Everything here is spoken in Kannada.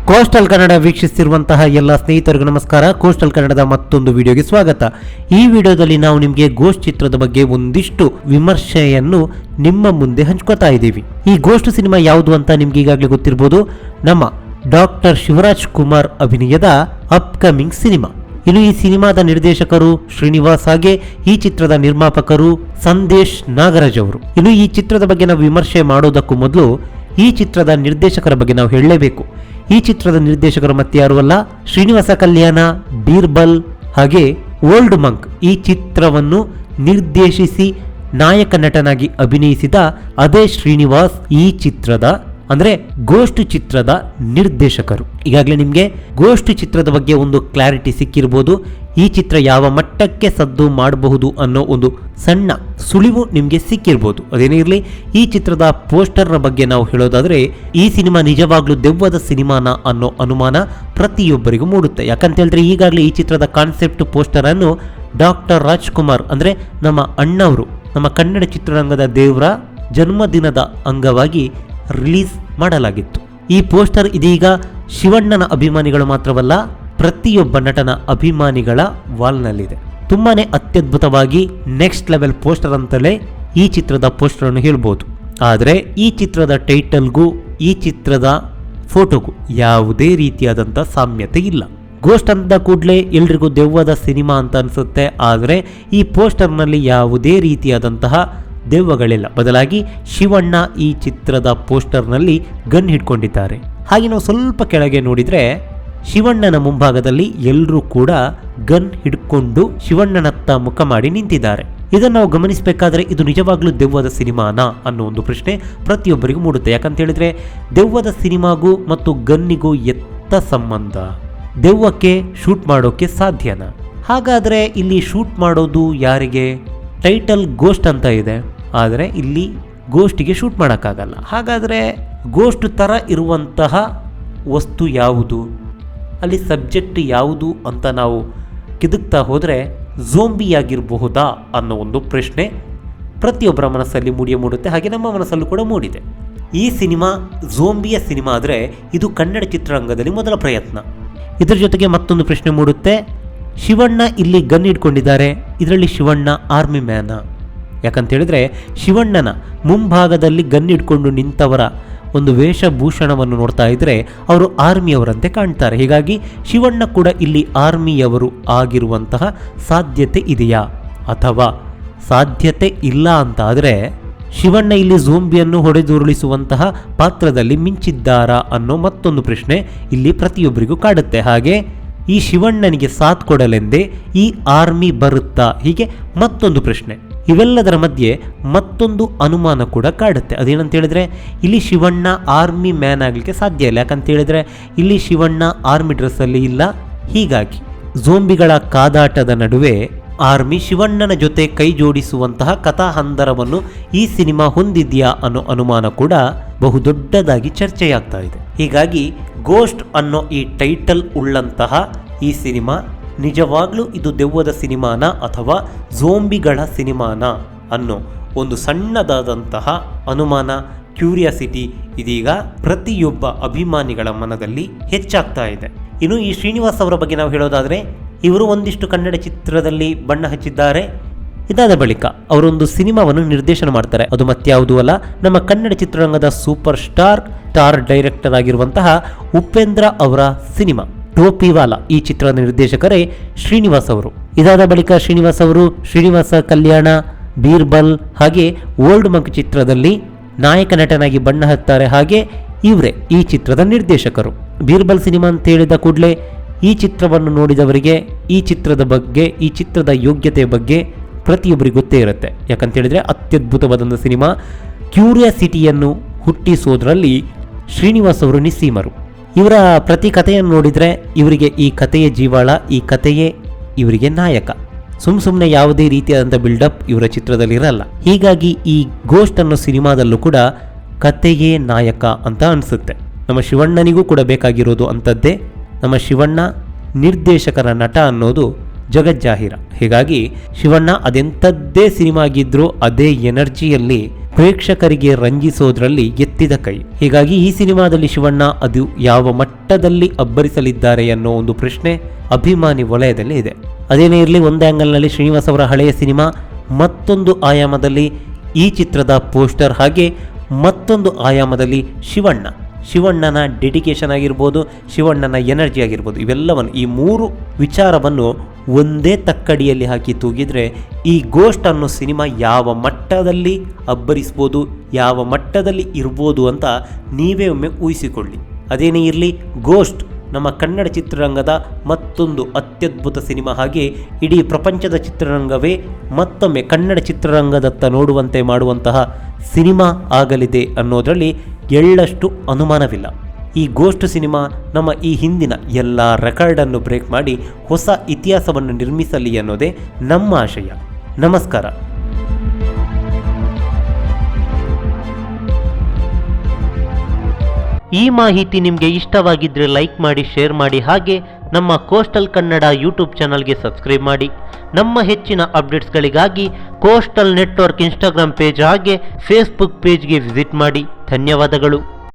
ಕೋಸ್ಟಲ್ ಕನ್ನಡ ವೀಕ್ಷಿಸುತ್ತಿರುವಂತಹ ಎಲ್ಲ ಸ್ನೇಹಿತರಿಗೂ ನಮಸ್ಕಾರ. ಕೋಸ್ಟಲ್ ಕನ್ನಡದ ಮತ್ತೊಂದು ವಿಡಿಯೋಗೆ ಸ್ವಾಗತ. ಈ ವಿಡಿಯೋದಲ್ಲಿ ನಾವು ನಿಮಗೆ ಗೋಸ್ಟ್ ಚಿತ್ರದ ಬಗ್ಗೆ ಒಂದಿಷ್ಟು ವಿಮರ್ಶೆಯನ್ನು ನಿಮ್ಮ ಮುಂದೆ ಹಂಚ್ಕೋತಾ ಇದ್ದೀವಿ. ಈ ಗೋಸ್ಟ್ ಸಿನಿಮಾ ಯಾವುದು ಅಂತ ನಿಮ್ಗೆ ಈಗಾಗಲೇ ಗೊತ್ತಿರಬಹುದು. ನಮ್ಮ ಡಾಕ್ಟರ್ ಶಿವರಾಜ್ ಕುಮಾರ್ ಅಭಿನಯದ ಅಪ್ಕಮಿಂಗ್ ಸಿನಿಮಾ. ಇನ್ನು ಈ ಸಿನಿಮಾದ ನಿರ್ದೇಶಕರು ಶ್ರೀನಿವಾಸ್, ಹಾಗೆ ಈ ಚಿತ್ರದ ನಿರ್ಮಾಪಕರು ಸಂದೇಶ್ ನಾಗರಾಜ್ ಅವರು. ಇನ್ನು ಈ ಚಿತ್ರದ ಬಗ್ಗೆ ನಾವು ವಿಮರ್ಶೆ ಮಾಡೋದಕ್ಕೂ ಮೊದಲು ಈ ಚಿತ್ರದ ನಿರ್ದೇಶಕರ ಬಗ್ಗೆ ನಾವು ಹೇಳಲೇಬೇಕು. ಈ ಚಿತ್ರದ ನಿರ್ದೇಶಕರು ಮತ್ತೆ ಯಾರು ಅಲ್ಲ, ಶ್ರೀನಿವಾಸ ಕಲ್ಯಾಣ, ಬೀರ್ಬಲ್ ಹಾಗೆ ಓಲ್ಡ್ ಮಂಕ್ ಈ ಚಿತ್ರವನ್ನು ನಿರ್ದೇಶಿಸಿ ನಾಯಕ ನಟನಾಗಿ ಅಭಿನಯಿಸಿದ ಅದೇ ಶ್ರೀನಿವಾಸ್ ಈ ಚಿತ್ರದ ಅಂದ್ರೆ ಗೋಸ್ಟ್ ಚಿತ್ರದ ನಿರ್ದೇಶಕರು. ಈಗಾಗಲೇ ನಿಮಗೆ ಗೋಸ್ಟ್ ಚಿತ್ರದ ಬಗ್ಗೆ ಒಂದು ಕ್ಲಾರಿಟಿ ಸಿಕ್ಕಿರಬಹುದು. ಈ ಚಿತ್ರ ಯಾವ ಮಟ್ಟಕ್ಕೆ ಸದ್ದು ಮಾಡಬಹುದು ಅನ್ನೋ ಒಂದು ಸಣ್ಣ ಸುಳಿವು ನಿಮಗೆ ಸಿಕ್ಕಿರಬಹುದು. ಅದೇನೇ ಇರಲಿ, ಈ ಚಿತ್ರದ ಪೋಸ್ಟರ್ನ ಬಗ್ಗೆ ನಾವು ಹೇಳೋದಾದ್ರೆ ಈ ಸಿನಿಮಾ ನಿಜವಾಗ್ಲೂ ದೆವ್ವದ ಸಿನಿಮಾನ ಅನ್ನೋ ಅನುಮಾನ ಪ್ರತಿಯೊಬ್ಬರಿಗೂ ಮೂಡುತ್ತೆ. ಯಾಕಂತ ಹೇಳಿದ್ರೆ ಈಗಾಗಲೇ ಈ ಚಿತ್ರದ ಕಾನ್ಸೆಪ್ಟ್ ಪೋಸ್ಟರ್ ಅನ್ನು ಡಾಕ್ಟರ್ ರಾಜ್ಕುಮಾರ್ ಅಂದ್ರೆ ನಮ್ಮ ಅಣ್ಣವರು, ನಮ್ಮ ಕನ್ನಡ ಚಿತ್ರರಂಗದ ದೇವರ ಜನ್ಮದಿನದ ಅಂಗವಾಗಿ ರಿಲೀಸ್ ಮಾಡಲಾಗಿತ್ತು. ಈ ಪೋಸ್ಟರ್ ಇದೀಗ ಶಿವಣ್ಣನ ಅಭಿಮಾನಿಗಳು ಮಾತ್ರವಲ್ಲ, ಪ್ರತಿಯೊಬ್ಬ ನಟನ ಅಭಿಮಾನಿಗಳ ವಾಲ್ನಲ್ಲಿದೆ. ತುಂಬಾನೇ ಅತ್ಯದ್ಭುತವಾಗಿ ನೆಕ್ಸ್ಟ್ ಲೆವೆಲ್ ಪೋಸ್ಟರ್ ಅಂತಲೇ ಈ ಚಿತ್ರದ ಪೋಸ್ಟರ್ ಅನ್ನು ಹೇಳ್ಬೋದು. ಆದರೆ ಈ ಚಿತ್ರದ ಟೈಟಲ್ಗೂ ಈ ಚಿತ್ರದ ಫೋಟೋಗೂ ಯಾವುದೇ ರೀತಿಯಾದಂಥ ಸಾಮ್ಯತೆ ಇಲ್ಲ. ಗೋಸ್ಟ್ ಅಂದ ಕೂಡಲೇ ಎಲ್ರಿಗೂ ದೆವ್ವದ ಸಿನಿಮಾ ಅಂತ ಅನಿಸುತ್ತೆ. ಆದರೆ ಈ ಪೋಸ್ಟರ್ನಲ್ಲಿ ಯಾವುದೇ ರೀತಿಯಾದಂತಹ ದೆವ್ವಗಳಿಲ್ಲ. ಬದಲಾಗಿ ಶಿವಣ್ಣ ಈ ಚಿತ್ರದ ಪೋಸ್ಟರ್ನಲ್ಲಿ ಗನ್ ಹಿಡ್ಕೊಂಡಿದ್ದಾರೆ. ಹಾಗೆ ನಾವು ಸ್ವಲ್ಪ ಕೆಳಗೆ ನೋಡಿದರೆ ಶಿವಣ್ಣನ ಮುಂಭಾಗದಲ್ಲಿ ಎಲ್ಲರೂ ಕೂಡ ಗನ್ ಹಿಡ್ಕೊಂಡು ಶಿವಣ್ಣನತ್ತ ಮುಖ ಮಾಡಿ ನಿಂತಿದ್ದಾರೆ. ಇದನ್ನು ನಾವು ಗಮನಿಸಬೇಕಾದ್ರೆ ಇದು ನಿಜವಾಗ್ಲೂ ದೆವ್ವದ ಸಿನಿಮಾನಾ ಅನ್ನೋ ಒಂದು ಪ್ರಶ್ನೆ ಪ್ರತಿಯೊಬ್ಬರಿಗೂ ಮೂಡುತ್ತೆ. ಯಾಕಂತ ಹೇಳಿದ್ರೆ ದೆವ್ವದ ಸಿನಿಮಾಗೂ ಮತ್ತು ಗನ್ನಿಗೂ ಎತ್ತ ಸಂಬಂಧ? ದೆವ್ವಕ್ಕೆ ಶೂಟ್ ಮಾಡೋಕೆ ಸಾಧ್ಯನಾ? ಹಾಗಾದರೆ ಇಲ್ಲಿ ಶೂಟ್ ಮಾಡೋದು ಯಾರಿಗೆ? ಟೈಟಲ್ ಗೋಸ್ಟ್ ಅಂತ ಇದೆ, ಆದರೆ ಇಲ್ಲಿ ಗೋಸ್ಟಿಗೆ ಶೂಟ್ ಮಾಡೋಕ್ಕಾಗಲ್ಲ. ಹಾಗಾದರೆ ಗೋಸ್ಟ್ ಥರ ಇರುವಂತಹ ವಸ್ತು ಯಾವುದು, ಅಲ್ಲಿ ಸಬ್ಜೆಕ್ಟ್ ಯಾವುದು ಅಂತ ನಾವು ಕಿದುಕ್ತಾ ಹೋದರೆ ಝೋಂಬಿಯಾಗಿರಬಹುದಾ ಅನ್ನೋ ಒಂದು ಪ್ರಶ್ನೆ ಪ್ರತಿಯೊಬ್ಬರ ಮನಸ್ಸಲ್ಲಿ ಮೂಡುತ್ತೆ. ಹಾಗೆ ನಮ್ಮ ಮನಸ್ಸಲ್ಲೂ ಕೂಡ ಮೂಡಿದೆ. ಈ ಸಿನಿಮಾ ಝೋಂಬಿಯ ಸಿನಿಮಾ ಆದರೆ ಇದು ಕನ್ನಡ ಚಿತ್ರರಂಗದಲ್ಲಿ ಮೊದಲ ಪ್ರಯತ್ನ. ಇದರ ಜೊತೆಗೆ ಮತ್ತೊಂದು ಪ್ರಶ್ನೆ ಮೂಡುತ್ತೆ, ಶಿವಣ್ಣ ಇಲ್ಲಿ ಗನ್ ಇಟ್ಕೊಂಡಿದ್ದಾರೆ, ಇದರಲ್ಲಿ ಶಿವಣ್ಣ ಆರ್ಮಿ ಮ್ಯಾನ? ಯಾಕಂತ ಹೇಳಿದ್ರೆ ಶಿವಣ್ಣನ ಮುಂಭಾಗದಲ್ಲಿ ಗನ್ ಇಟ್ಕೊಂಡು ನಿಂತವರ ಒಂದು ವೇಷಭೂಷಣವನ್ನು ನೋಡ್ತಾ ಇದ್ರೆ ಅವರು ಆರ್ಮಿಯವರಂತೆ ಕಾಣ್ತಾರೆ. ಹೀಗಾಗಿ ಶಿವಣ್ಣ ಕೂಡ ಇಲ್ಲಿ ಆರ್ಮಿಯವರು ಆಗಿರುವಂತಹ ಸಾಧ್ಯತೆ ಇದೆಯಾ? ಅಥವಾ ಸಾಧ್ಯತೆ ಇಲ್ಲ ಅಂತ ಆದರೆ ಶಿವಣ್ಣ ಇಲ್ಲಿ ಝೋಂಬಿಯನ್ನು ಹೊಡೆದುರುಳಿಸುವಂತಹ ಪಾತ್ರದಲ್ಲಿ ಮಿಂಚಿದ್ದಾರಾ ಅನ್ನೋ ಮತ್ತೊಂದು ಪ್ರಶ್ನೆ ಇಲ್ಲಿ ಪ್ರತಿಯೊಬ್ಬರಿಗೂ ಕಾಡುತ್ತೆ. ಹಾಗೆ ಈ ಶಿವಣ್ಣನಿಗೆ ಸಾಥ್ ಕೊಡಲೆಂದೇ ಈ ಆರ್ಮಿ ಬರುತ್ತಾ? ಹೀಗೆ ಮತ್ತೊಂದು ಪ್ರಶ್ನೆ. ಇವೆಲ್ಲದರ ಮಧ್ಯೆ ಮತ್ತೊಂದು ಅನುಮಾನ ಕೂಡ ಕಾಡುತ್ತೆ. ಅದೇನಂತ ಹೇಳಿದ್ರೆ ಇಲ್ಲಿ ಶಿವಣ್ಣ ಆರ್ಮಿ ಮ್ಯಾನ್ ಆಗಲಿಕ್ಕೆ ಸಾಧ್ಯ ಇಲ್ಲ. ಯಾಕಂತ ಹೇಳಿದ್ರೆ ಇಲ್ಲಿ ಶಿವಣ್ಣ ಆರ್ಮಿ ಡ್ರೆಸ್ಸಲ್ಲಿ ಇಲ್ಲ. ಹೀಗಾಗಿ ಝೋಂಬಿಗಳ ಕಾದಾಟದ ನಡುವೆ ಆರ್ಮಿ ಶಿವಣ್ಣನ ಜೊತೆ ಕೈ ಜೋಡಿಸುವಂತಹ ಕಥಾಹಂದರವನ್ನು ಈ ಸಿನಿಮಾ ಹೊಂದಿದೆಯಾ ಅನ್ನೋ ಅನುಮಾನ ಕೂಡ ಬಹುದೊಡ್ಡದಾಗಿ ಚರ್ಚೆಯಾಗ್ತಾ ಇದೆ. ಹೀಗಾಗಿ ಗೋಸ್ಟ್ ಅನ್ನೋ ಈ ಟೈಟಲ್ ಉಳ್ಳಂತಹ ಈ ಸಿನಿಮಾ ನಿಜವಾಗ್ಲೂ ಇದು ದೆವ್ವದ ಸಿನಿಮಾನ ಅಥವಾ ಝೋಂಬಿಗಳ ಸಿನಿಮಾನ ಅನ್ನೋ ಒಂದು ಸಣ್ಣದಾದಂತಹ ಅನುಮಾನ, ಕ್ಯೂರಿಯಾಸಿಟಿ ಇದೀಗ ಪ್ರತಿಯೊಬ್ಬ ಅಭಿಮಾನಿಗಳ ಮನದಲ್ಲಿ ಹೆಚ್ಚಾಗ್ತಾ ಇದೆ. ಇನ್ನು ಈ ಶ್ರೀನಿವಾಸ್ ಅವರ ಬಗ್ಗೆ ನಾವು ಹೇಳೋದಾದರೆ ಇವರು ಒಂದಿಷ್ಟು ಕನ್ನಡ ಚಿತ್ರದಲ್ಲಿ ಬಣ್ಣ ಹಚ್ಚಿದ್ದಾರೆ. ಇದಾದ ಬಳಿಕ ಅವರೊಂದು ಸಿನಿಮಾವನ್ನು ನಿರ್ದೇಶನ ಮಾಡ್ತಾರೆ. ಅದು ಮತ್ಯಾವುದೂ ಅಲ್ಲ, ನಮ್ಮ ಕನ್ನಡ ಚಿತ್ರರಂಗದ ಸೂಪರ್ ಸ್ಟಾರ್ ಡೈರೆಕ್ಟರ್ ಆಗಿರುವಂತಹ ಉಪೇಂದ್ರ ಅವರ ಸಿನಿಮಾ ಟೋಪಿವಾಲ. ಈ ಚಿತ್ರದ ನಿರ್ದೇಶಕರೇ ಶ್ರೀನಿವಾಸ್ ಅವರು. ಇದಾದ ಬಳಿಕ ಶ್ರೀನಿವಾಸ್ ಅವರು ಶ್ರೀನಿವಾಸ ಕಲ್ಯಾಣ, ಬೀರ್ಬಲ್ ಹಾಗೆ ಓಲ್ಡ್ ಮಂಕ್ ಚಿತ್ರದಲ್ಲಿ ನಾಯಕ ನಟನಾಗಿ ಬಣ್ಣ ಹತ್ತಾರೆ. ಹಾಗೆ ಇವರೇ ಈ ಚಿತ್ರದ ನಿರ್ದೇಶಕರು. ಬೀರ್ಬಲ್ ಸಿನಿಮಾ ಅಂತ ಹೇಳಿದ ಕೂಡಲೇ ಈ ಚಿತ್ರವನ್ನು ನೋಡಿದವರಿಗೆ ಈ ಚಿತ್ರದ ಬಗ್ಗೆ, ಈ ಚಿತ್ರದ ಯೋಗ್ಯತೆಯ ಬಗ್ಗೆ ಪ್ರತಿಯೊಬ್ಬರಿಗೆ ಗೊತ್ತೇ ಇರುತ್ತೆ. ಯಾಕಂತ ಹೇಳಿದ್ರೆ ಅತ್ಯದ್ಭುತವಾದಂಥ ಸಿನಿಮಾ. ಕ್ಯೂರಿಯಾಸಿಟಿಯನ್ನು ಹುಟ್ಟಿಸೋದ್ರಲ್ಲಿ ಶ್ರೀನಿವಾಸ್ ಅವರು ನಿಸ್ಸೀಮರು. ಇವರ ಪ್ರತಿ ಕಥೆಯನ್ನು ನೋಡಿದರೆ ಇವರಿಗೆ ಈ ಕಥೆಯ ಜೀವಾಳ, ಈ ಕಥೆಯೇ ಇವರಿಗೆ ನಾಯಕ. ಸುಮ್ಮನೆ ಯಾವುದೇ ರೀತಿಯಾದಂಥ ಬಿಲ್ಡಪ್ ಇವರ ಚಿತ್ರದಲ್ಲಿ ಇರಲ್ಲ. ಹೀಗಾಗಿ ಈ ಗೋಸ್ಟ್ ಅನ್ನೋ ಸಿನಿಮಾದಲ್ಲೂ ಕೂಡ ಕಥೆಯೇ ನಾಯಕ ಅಂತ ಅನಿಸುತ್ತೆ. ನಮ್ಮ ಶಿವಣ್ಣನಿಗೂ ಕೂಡ ಬೇಕಾಗಿರೋದು ಅಂಥದ್ದೇ. ನಮ್ಮ ಶಿವಣ್ಣ ನಿರ್ದೇಶಕರ ನಟ ಅನ್ನೋದು ಜಗಜ್ಜಾಹೀರ. ಹೀಗಾಗಿ ಶಿವಣ್ಣ ಅದೆಂಥದ್ದೇ ಸಿನಿಮಾ ಆಗಿದ್ರೂ ಅದೇ ಎನರ್ಜಿಯಲ್ಲಿ ಪ್ರೇಕ್ಷಕರಿಗೆ ರಂಜಿಸೋದ್ರಲ್ಲಿ ಎತ್ತಿದ ಕೈ. ಹೀಗಾಗಿ ಈ ಸಿನಿಮಾದಲ್ಲಿ ಶಿವಣ್ಣ ಅದು ಯಾವ ಮಟ್ಟದಲ್ಲಿ ಅಬ್ಬರಿಸಲಿದ್ದಾರೆ ಅನ್ನೋ ಒಂದು ಪ್ರಶ್ನೆ ಅಭಿಮಾನಿ ವಲಯದಲ್ಲಿ ಇದೆ. ಅದೇನೇ ಇರಲಿ, ಒಂದು ಆ್ಯಂಗಲ್ನಲ್ಲಿ ಶ್ರೀನಿವಾಸ್ ಅವರ ಹಳೆಯ ಸಿನಿಮಾ, ಮತ್ತೊಂದು ಆಯಾಮದಲ್ಲಿ ಈ ಚಿತ್ರದ ಪೋಸ್ಟರ್, ಹಾಗೆ ಮತ್ತೊಂದು ಆಯಾಮದಲ್ಲಿ ಶಿವಣ್ಣನ ಡೆಡಿಕೇಶನ್ ಆಗಿರ್ಬೋದು, ಶಿವಣ್ಣನ ಎನರ್ಜಿ ಆಗಿರ್ಬೋದು, ಇವೆಲ್ಲವನ್ನು ಈ ಮೂರು ವಿಚಾರವನ್ನು ಒಂದೇ ತಕ್ಕಡಿಯಲ್ಲಿ ಹಾಕಿ ತೂಗಿದ್ರೆ ಈ ಗೋಸ್ಟ್ ಅನ್ನೋ ಸಿನಿಮಾ ಯಾವ ಮಟ್ಟದಲ್ಲಿ ಅಬ್ಬರಿಸ್ಬೋದು, ಯಾವ ಮಟ್ಟದಲ್ಲಿ ಇರ್ಬೋದು ಅಂತ ನೀವೇ ಒಮ್ಮೆ ಊಹಿಸಿಕೊಳ್ಳಿ. ಅದೇನೇ ಇರಲಿ, ಗೋಸ್ಟ್ ನಮ್ಮ ಕನ್ನಡ ಚಿತ್ರರಂಗದ ಮತ್ತೊಂದು ಅತ್ಯದ್ಭುತ ಸಿನಿಮಾ, ಹಾಗೆ ಇಡೀ ಪ್ರಪಂಚದ ಚಿತ್ರರಂಗವೇ ಮತ್ತೊಮ್ಮೆ ಕನ್ನಡ ಚಿತ್ರರಂಗದತ್ತ ನೋಡುವಂತೆ ಮಾಡುವಂತಹ ಸಿನಿಮಾ ಆಗಲಿದೆ ಅನ್ನೋದರಲ್ಲಿ ಎಳ್ಳಷ್ಟು ಅನುಮಾನವಿಲ್ಲ. ಈ ಗೋಸ್ಟ್ ಸಿನಿಮಾ ನಮ್ಮ ಈ ಹಿಂದಿನ ಎಲ್ಲ ರೆಕಾರ್ಡನ್ನು ಬ್ರೇಕ್ ಮಾಡಿ ಹೊಸ ಇತಿಹಾಸವನ್ನು ನಿರ್ಮಿಸಲಿ ಅನ್ನೋದೇ ನಮ್ಮ ಆಶಯ. ನಮಸ್ಕಾರ. ಈ ಮಾಹಿತಿ ನಿಮಗೆ ಇಷ್ಟವಾಗಿದ್ದರೆ ಲೈಕ್ ಮಾಡಿ, ಶೇರ್ ಮಾಡಿ, ಹಾಗೆ ನಮ್ಮ ಕೋಸ್ಟಲ್ ಕನ್ನಡ ಯೂಟ್ಯೂಬ್ ಚಾನಲ್ಗೆ ಸಬ್ಸ್ಕ್ರೈಬ್ ಮಾಡಿ. ನಮ್ಮ ಹೆಚ್ಚಿನ ಅಪ್ಡೇಟ್ಸ್ಗಳಿಗಾಗಿ ಕೋಸ್ಟಲ್ ನೆಟ್ವರ್ಕ್ ಇನ್ಸ್ಟಾಗ್ರಾಮ್ ಪೇಜ್ ಹಾಗೆ ಫೇಸ್ಬುಕ್ ಪೇಜ್ಗೆ ವಿಸಿಟ್ ಮಾಡಿ. ಧನ್ಯವಾದಗಳು.